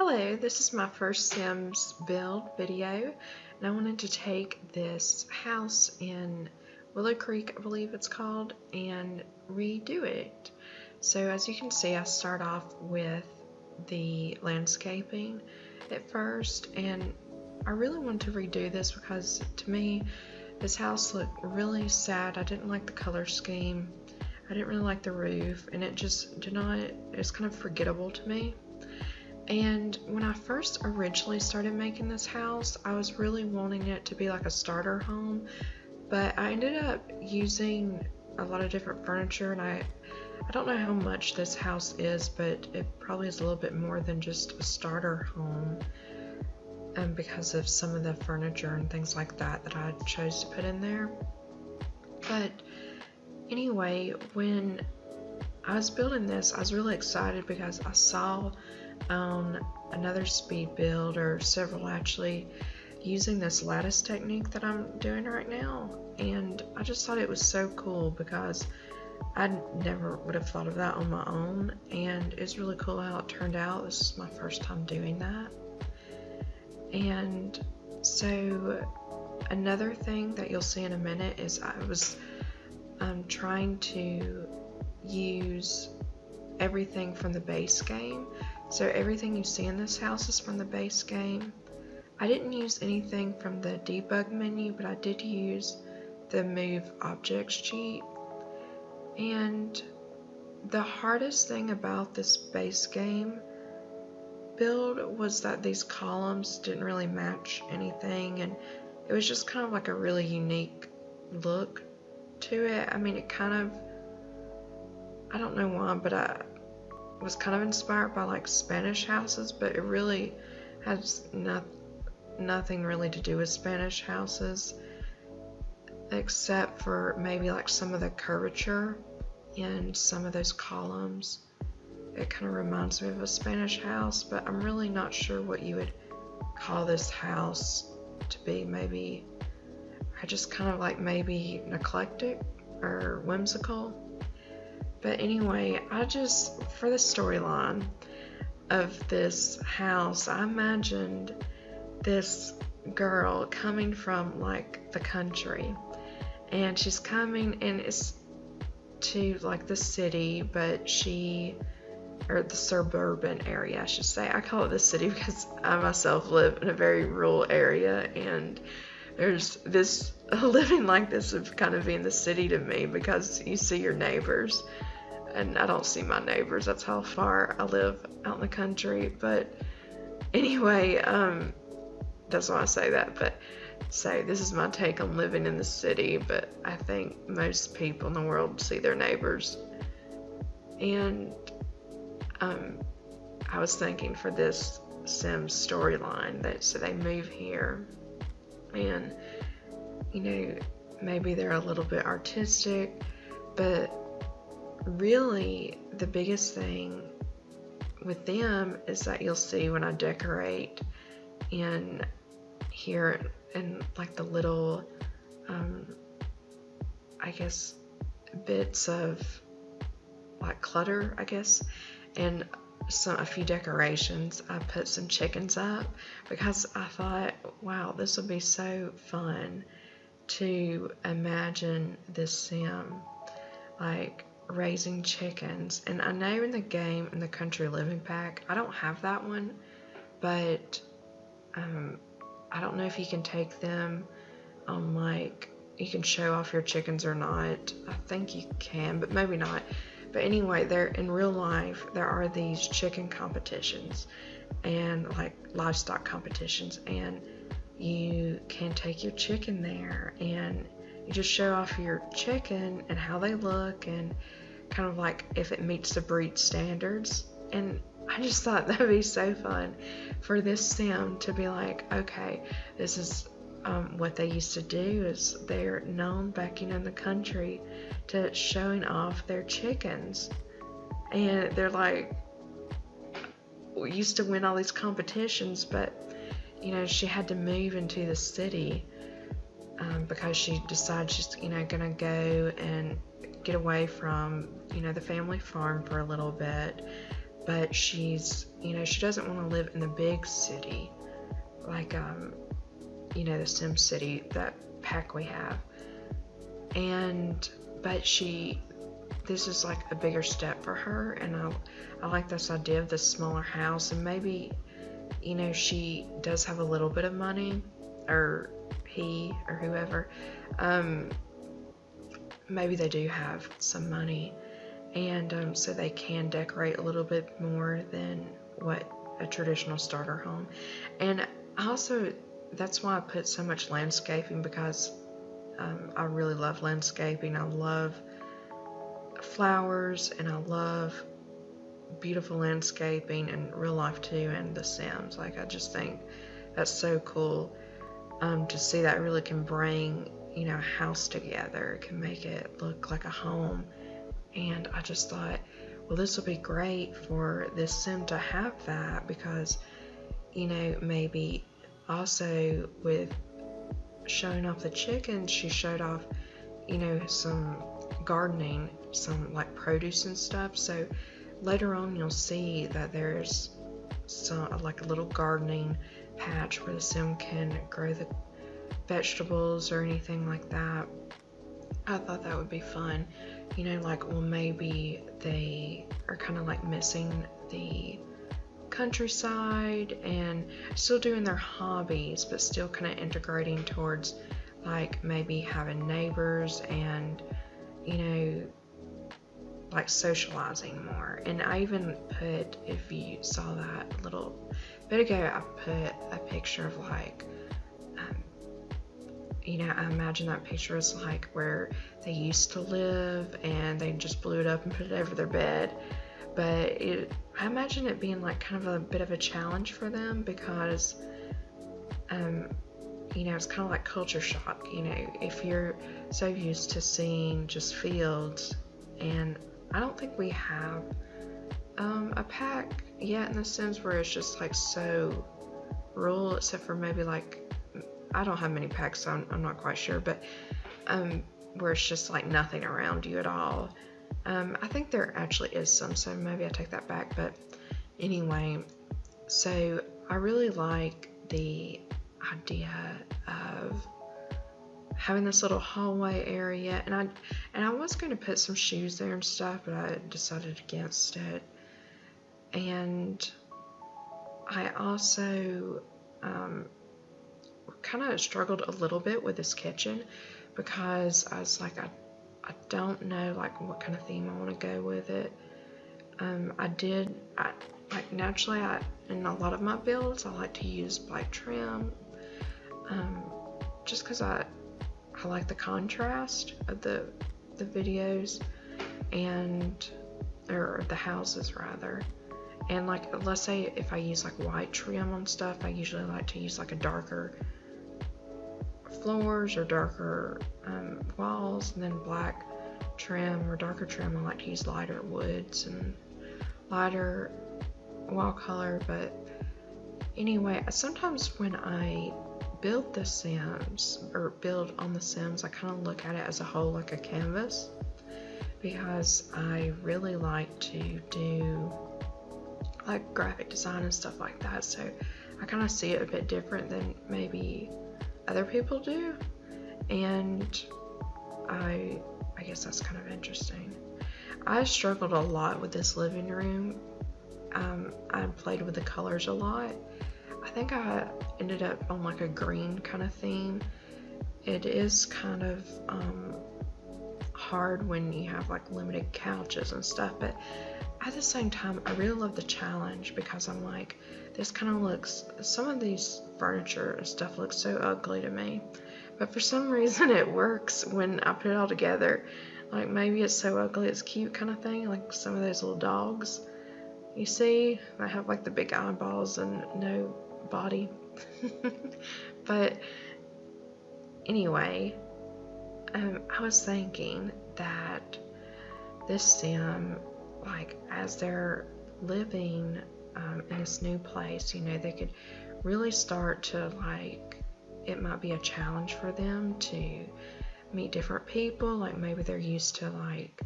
Hello, this is my first Sims build video, and I wanted to take this house in Willow Creek, I believe it's called, and redo it. So as you can see, I start off with the landscaping at first, and I really wanted to redo this because to me, this house looked really sad. I didn't like the color scheme. I didn't really like the roof, and it's kind of forgettable to me. And when I first originally started making this house, I was really wanting it to be like a starter home, but I ended up using a lot of different furniture, and I don't know how much this house is, but it probably is a little bit more than just a starter home, because of some of the furniture and things like that I chose to put in there. But anyway, when I was building this, I was really excited because I saw on another speed build, or several actually, using this lattice technique that I'm doing right now, and I just thought it was so cool because I never would have thought of that on my own, and it's really cool how it turned out. This is my first time doing that. And so another thing that you'll see in a minute is I was trying to use everything from the base game. So everything you see in this house is from the base game. I didn't use anything from the debug menu, but I did use the move objects cheat. And the hardest thing about this base game build was that these columns didn't really match anything, and it was just kind of like a really unique look to it. I mean, it kind of, I don't know why, but I was kind of inspired by like Spanish houses, but it really has nothing really to do with Spanish houses, except for maybe like some of the curvature in some of those columns. It kind of reminds me of a Spanish house, but I'm really not sure what you would call this house to be. Maybe I just kind of like maybe eclectic or whimsical. But anyway, for the storyline of this house, I imagined this girl coming from like the country, and she's coming, and it's to like the city, but or the suburban area, I should say. I call it the city because I myself live in a very rural area, and there's this living like this of kind of being the city to me, because you see your neighbors, and I don't see my neighbors. That's how far I live out in the country. But anyway, that's why I say that. But so this is my take on living in the city, but I think most people in the world see their neighbors. And I was thinking for this Sims storyline that so they move here, and you know, maybe they're a little bit artistic, but really the biggest thing with them is that you'll see when I decorate in here and like the little I guess bits of like clutter, I guess, and a few decorations. I put some chickens up because I thought, wow, this would be so fun to imagine this sim like raising chickens. And I know in the game, in the country living pack, I don't have that one, but I don't know if you can take them on, like, you can show off your chickens or not. I think you can, but maybe not. But anyway, in real life, there are these chicken competitions and like livestock competitions, and you can take your chicken there and you just show off your chicken and how they look, and kind of like if it meets the breed standards. And I just thought that would be so fun for this sim to be like, okay, this is what they used to do, is they're known back in the country to showing off their chickens, and they're like used to win all these competitions, but you know, she had to move into the city because she decided she's gonna go and get away from the family farm for a little bit, but she's, she doesn't want to live in the big city, like, the Sim City, that pack we have. But this is like a bigger step for her, and I like this idea of this smaller house, and maybe, she does have a little bit of money, or he, or whoever, maybe they do have some money, and so they can decorate a little bit more than what a traditional starter home. And also, that's why I put so much landscaping, because I really love landscaping. I love flowers, and I love beautiful landscaping in real life too, and The Sims. Like, I just think that's so cool, to see that really can bring, a house together. It can make it look like a home. And I just thought, well, this would be great for this Sim to have that, because, maybe also with showing off the chickens, she showed off, some gardening, some like produce and stuff. So later on, you'll see that there's like a little gardening patch where the Sim can grow the vegetables or anything like that. I thought that would be fun. Like, well, maybe they are kind of like missing the countryside and still doing their hobbies, but still kind of integrating towards, like, maybe having neighbors and, like socializing more. And I even put, if you saw that a little bit ago, I put a picture of like, I imagine that picture is like where they used to live and they just blew it up and put it over their bed. But I imagine it being like kind of a bit of a challenge for them, because, it's kind of like culture shock, if you're so used to seeing just fields. And I don't think we have a pack yet in The Sims where it's just like so rural, except for maybe like, I don't have many packs, so I'm not quite sure, but where it's just like nothing around you at all. I think there actually is some, so maybe I take that back. But anyway, so I really like the idea of having this little hallway area, and I was going to put some shoes there and stuff, but I decided against it. And I also kind of struggled a little bit with this kitchen, because I was like, I don't know like what kind of theme I want to go with it. Naturally, in a lot of my builds, I like to use black trim, just because I like the contrast of the videos, or the houses rather. And like, let's say if I use like white trim on stuff, I usually like to use like a darker floors or darker walls, and then black trim or darker trim, I like to use lighter woods and lighter wall color. But anyway, sometimes when I build The Sims, or build on The Sims, I kind of look at it as a whole, like a canvas, because I really like to do like graphic design and stuff like that. So I kind of see it a bit different than maybe other people do, and I guess that's kind of interesting. I struggled a lot with this living room. I played with the colors a lot. I think I ended up on like a green kind of theme. It is kind of hard when you have like limited couches and stuff, but at the same time, I really love the challenge, because I'm like, this kind of looks, some of these furniture and stuff looks so ugly to me, but for some reason it works when I put it all together. Like, maybe it's so ugly it's cute kind of thing, like some of those little dogs you see, I have like the big eyeballs and no body. But anyway, I was thinking that this Sim, like, as they're living in this new place, they could really start to, like, it might be a challenge for them to meet different people. Like, maybe they're used to like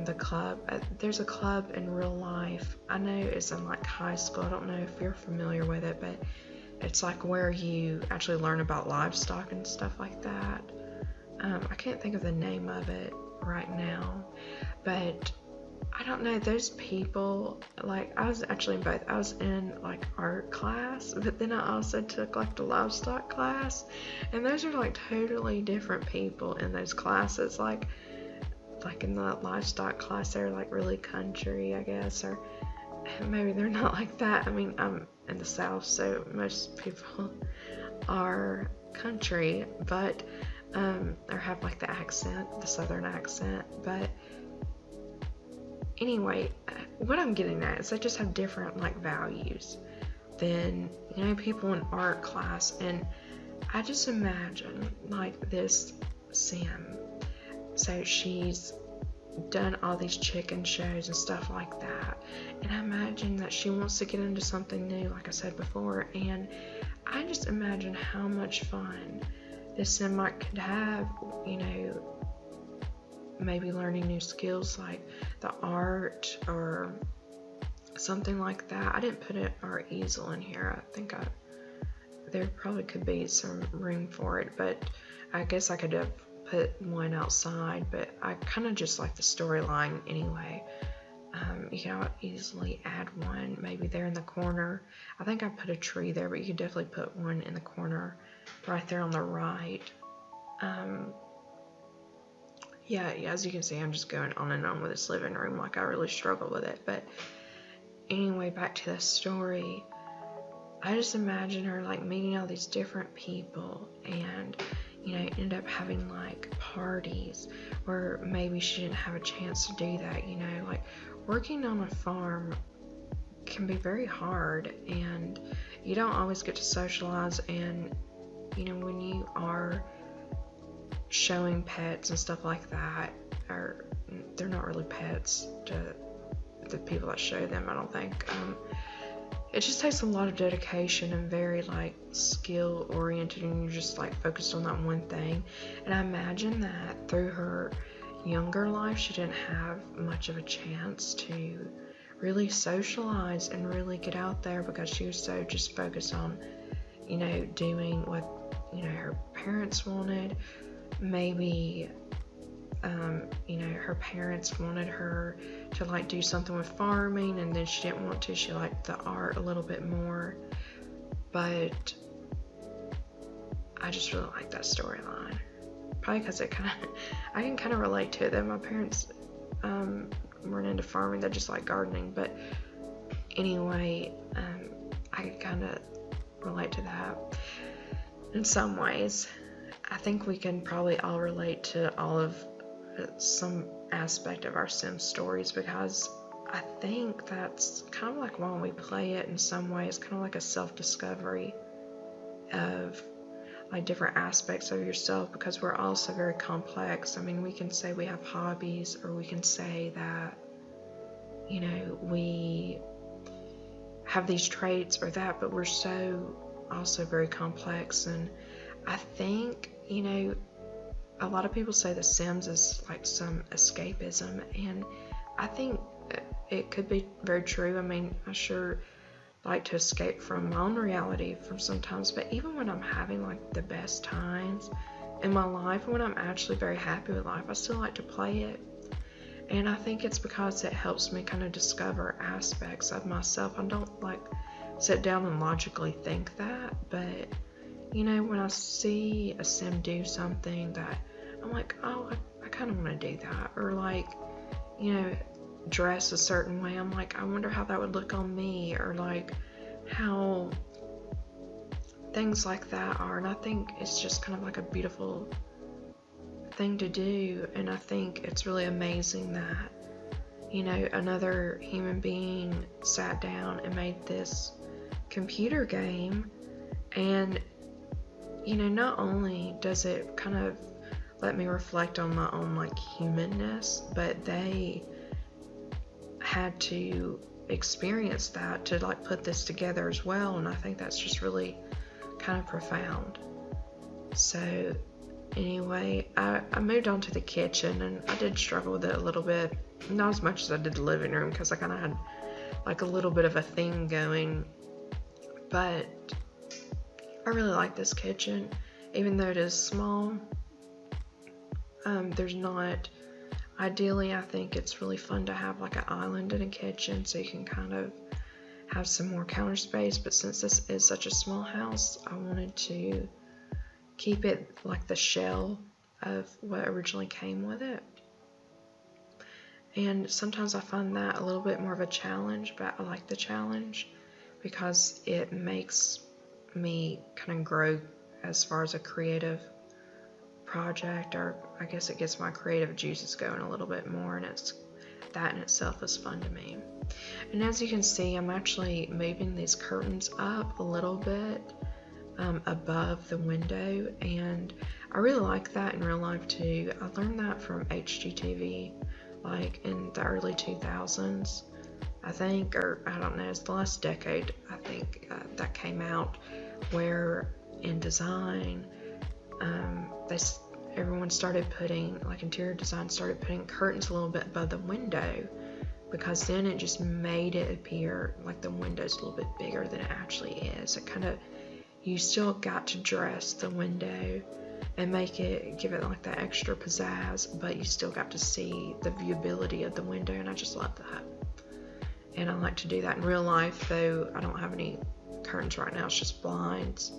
the club. There's a club in real life. I I know it's in like high school. I don't know if you're familiar with it, but it's like where you actually learn about livestock and stuff like that. I can't think of the name of it right now, but I don't know, those people, like, I was actually in both. I was in like art class, but then I also took like the livestock class, and those are like totally different people in those classes. Like in the livestock class, they're like really country, I guess, or maybe they're not like that. I mean, I'm in the South, so most people are country, but or have like the accent, the Southern accent. But anyway, what I'm getting at is they just have different like values than, you know, people in art class. And I just imagine like this Sam, so she's done all these chicken shows and stuff like that, and I imagine that she wants to get into something new, like I said before, and I just imagine how much fun this Sim could have, you know, maybe learning new skills like the art or something like that. I didn't put an art easel in here. I think there probably could be some room for it, but I guess I could have put one outside, but I kind of just like the storyline anyway. You can easily add one maybe there in the corner. I think I put a tree there, but you could definitely put one in the corner right there on the right. Yeah, as you can see, I'm just going on and on with this living room. Like, I really struggle with it. But anyway, back to the story. I just imagine her like meeting all these different people, and you know, end up having like parties where maybe she didn't have a chance to do that. You know, like working on a farm can be very hard, and you don't always get to socialize. And you know, when you are showing pets and stuff like that, or they're not really pets to the people that show them, I don't think. It just takes a lot of dedication and very like skill oriented, and you're just like focused on that one thing. And I imagine that through her younger life, she didn't have much of a chance to really socialize and really get out there, because she was so just focused on, you know, doing what, you know, her parents wanted. Maybe you know, her parents wanted her to like do something with farming, and then she didn't want to. She liked the art a little bit more. But I just really like that storyline, probably because it kind of, I can kind of relate to it. That my parents weren't into farming, they just like gardening. But anyway, I can kind of relate to that in some ways. I think we can probably all relate to all of some aspect of our Sim stories, because I think that's kind of like when we play it in some ways, kind of like a self-discovery of like different aspects of yourself, because we're all so very complex. I mean, we can say we have hobbies, or we can say that, you know, we have these traits or that, but we're so also very complex. And I think, you know, a lot of people say The Sims is like some escapism, and I think it could be very true. I mean, I sure like to escape from my own reality from sometimes, but even when I'm having like the best times in my life, and when I'm actually very happy with life, I still like to play it. And I think it's because it helps me kind of discover aspects of myself. I don't like sit down and logically think that, but you know, when I see a Sim do something that I'm like, oh, I kind of want to do that, or like, you know, dress a certain way, I'm like, I wonder how that would look on me, or like how things like that are. And I think it's just kind of like a beautiful thing to do. And I think it's really amazing that, you know, another human being sat down and made this computer game. And you know, not only does it kind of let me reflect on my own like humanness, but they had to experience that to like put this together as well. And I think that's just really kind of profound. So anyway, I moved on to the kitchen, and I did struggle with it a little bit, not as much as I did the living room, because I kind of had like a little bit of a theme going. But I really like this kitchen, even though it is small. There's not, ideally I think it's really fun to have like an island in a kitchen so you can kind of have some more counter space, but since this is such a small house, I wanted to keep it like the shell of what originally came with it. And sometimes I find that a little bit more of a challenge, but I like the challenge because it makes me kind of grow as far as a creative project, or I guess it gets my creative juices going a little bit more, and that in itself is fun to me. And as you can see, I'm actually moving these curtains up a little bit above the window, and I really like that in real life too. I learned that from HGTV like in the early 2000s, I think, or I don't know, it's the last decade I think that came out, where in design everyone started putting, like interior design started putting curtains a little bit above the window, because then it just made it appear like the window's a little bit bigger than it actually is. It kind of, you still got to dress the window and give it like that extra pizzazz, but you still got to see the viewability of the window, and I just love that. And I like to do that in real life, though I don't have any curtains right now, it's just blinds.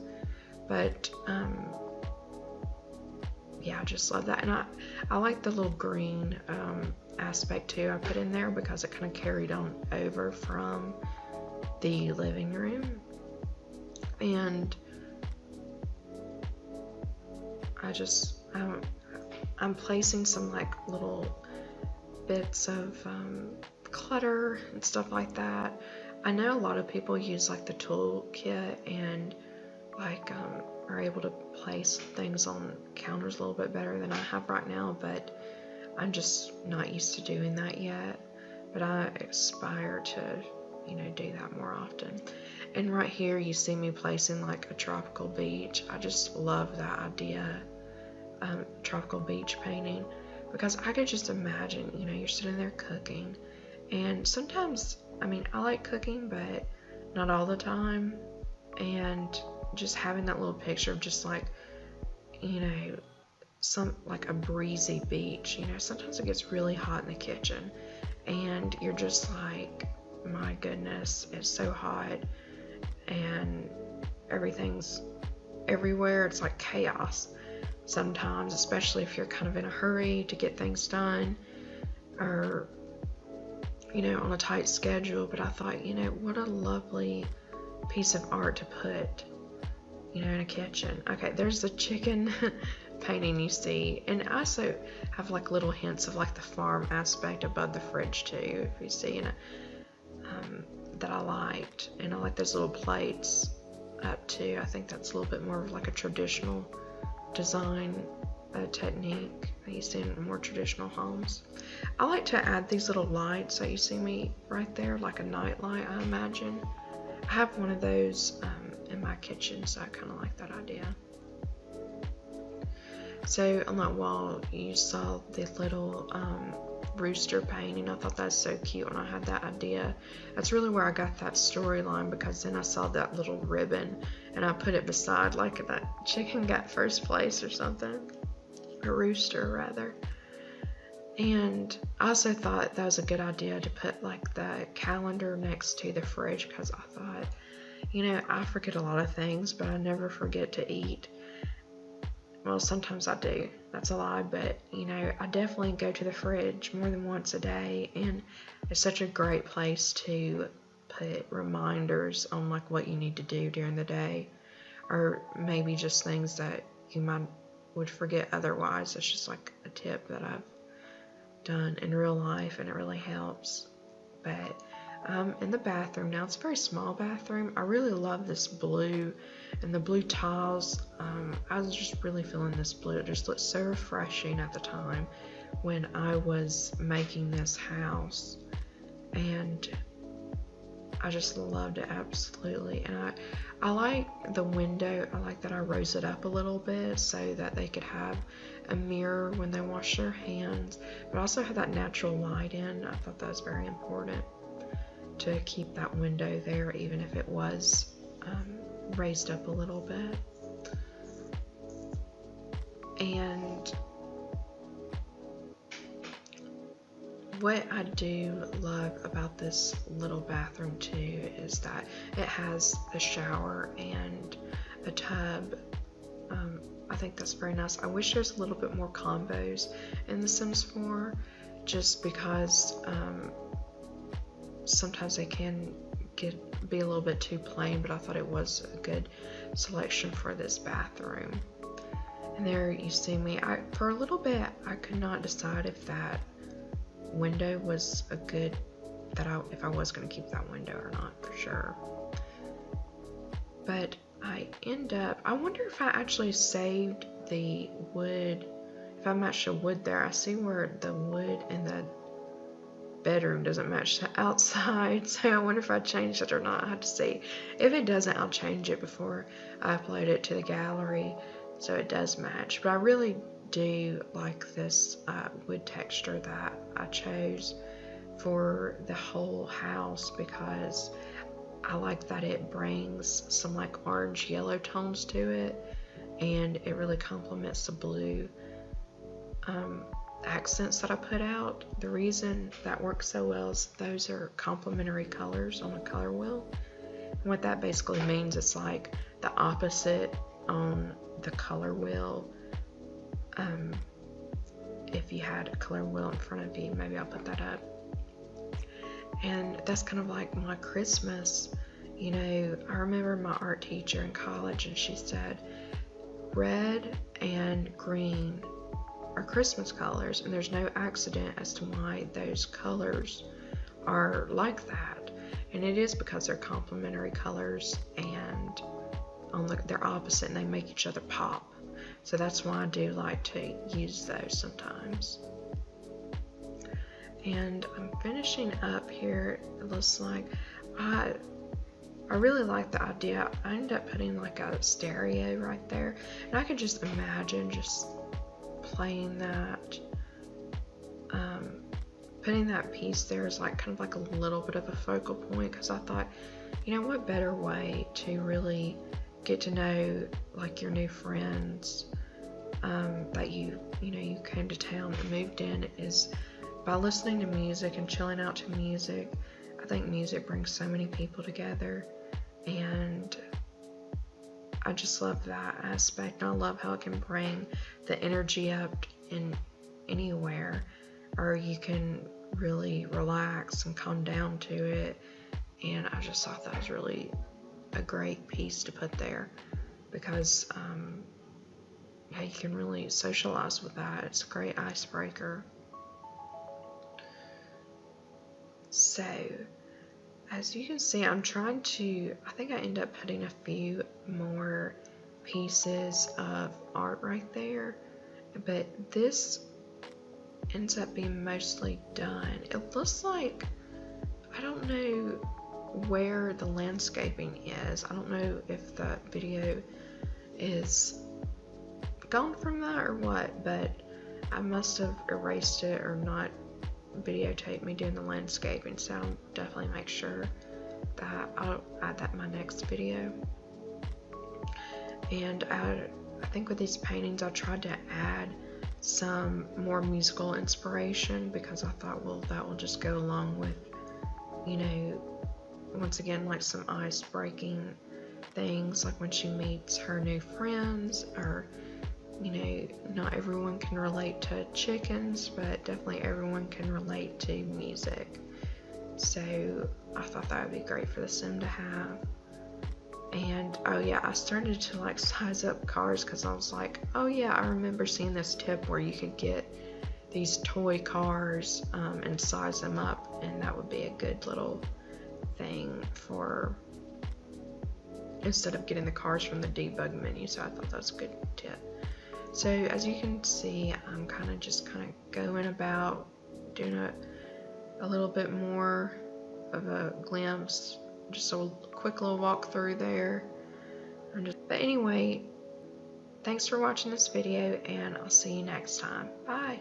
But yeah, I just love that. And I like the little green aspect too I put in there, because it kind of carried on over from the living room. And I'm placing some like little bits of clutter and stuff like that. I know a lot of people use like the toolkit and like are able to place things on counters a little bit better than I have right now, but I'm just not used to doing that yet. But I aspire to, do that more often. And right here you see me placing like a tropical beach. I just love that idea, tropical beach painting, because I could just imagine, you're sitting there cooking, and sometimes, I like cooking, but not all the time, and just having that little picture of just like, like a breezy beach. Sometimes it gets really hot in the kitchen, and you're just like, my goodness, it's so hot, and everything's everywhere. It's like chaos sometimes, especially if you're kind of in a hurry to get things done, or on a tight schedule. But I thought, what a lovely piece of art to put in a kitchen. Okay, there's the chicken painting you see, and I also have like little hints of like the farm aspect above the fridge too, if you see, that I liked. And I like those little plates up too. I think that's a little bit more of like a traditional design technique that you see in more traditional homes. I like to add these little lights that you see me right there, like a night light, I imagine. I have one of those in my kitchen, so I kind of like that idea. So on that wall you saw the little rooster painting. I thought that's so cute when I had that idea. That's really where I got that storyline, because then I saw that little ribbon and I put it beside like that chicken got first place or something, a rooster rather. And I also thought that was a good idea to put like the calendar next to the fridge, because I thought, I forget a lot of things, but I never forget to eat. Well, sometimes I do, that's a lie, but I definitely go to the fridge more than once a day, and it's such a great place to put reminders on like what you need to do during the day, or maybe just things that you would forget otherwise. It's just like a tip that I've done in real life, and it really helps. But in the bathroom now, it's a very small bathroom. I really love this blue and the blue tiles. I was just really feeling this blue. It just looked so refreshing at the time when I was making this house, and I just loved it absolutely. And I like the window. I like that I rose it up a little bit so that they could have a mirror when they wash their hands, but also have that natural light in. I thought that was very important. to keep that window there, even if it was raised up a little bit. And what I do love about this little bathroom too is that it has a shower and a tub. I think that's very nice. I wish there's a little bit more combos in The Sims 4, just because sometimes they can be a little bit too plain, but I thought it was a good selection for this bathroom. And there you see me. For a little bit, I could not decide if that window was a good, if I was going to keep that window or not, for sure. But I wonder if I actually saved the wood, if I matched the wood there. I see where the wood in the bedroom doesn't match the outside, so I wonder if I changed it or not. I have to see. If it doesn't, I'll change it before I upload it to the gallery so it does match. But I really do like this wood texture that I chose for the whole house, because I like that it brings some like orange yellow tones to it, and it really complements the blue accents that I put out. The reason that works so well is those are complementary colors on a color wheel. And what that basically means, it's like the opposite on the color wheel. If you had a color wheel in front of you, maybe I'll put that up. And that's kind of like my Christmas. You know, I remember my art teacher in college, and she said red and green are Christmas colors, and there's no accident as to why those colors are like that. And it is because they're complementary colors, and they're opposite, and they make each other pop. So that's why I do like to use those sometimes. And I'm finishing up here. It looks like I really like the idea. I ended up putting like a stereo right there, and I could just imagine just playing that, putting that piece there is like kind of like a little bit of a focal point, because I thought, you know, what better way to really get to know like your new friends that you came to town and moved in, is by listening to music and chilling out to music. I think music brings so many people together, and I just love that aspect. And I love how it can bring the energy up in anywhere, or you can really relax and calm down to it. And I just thought that was really a great piece to put there, because yeah, you can really socialize with that. It's a great icebreaker. So as you can see, I'm trying to, I think I end up putting a few more pieces of art right there, but this ends up being mostly done. It looks like, I don't know where the landscaping is. I don't know if the video is gone from that or what, but I must have erased it or not videotaped me doing the landscaping, so I'll definitely make sure that I'll add that in my next video. And I think with these paintings I tried to add some more musical inspiration, because I thought, well, that will just go along with, you know, once again, like some ice breaking things, like when she meets her new friends, or, you know, not everyone can relate to chickens, but definitely everyone can relate to music. So I thought that would be great for the sim to have. And oh yeah, I started to like size up cars, because I was like, oh yeah, I remember seeing this tip where you could get these toy cars and size them up, and that would be a good little thing for, instead of getting the cars from the debug menu. So I thought that was a good tip. So as you can see, I'm kind of going about doing a little bit more of a glimpse, just a quick little walk through there. But anyway, thanks for watching this video, and I'll see you next time. Bye.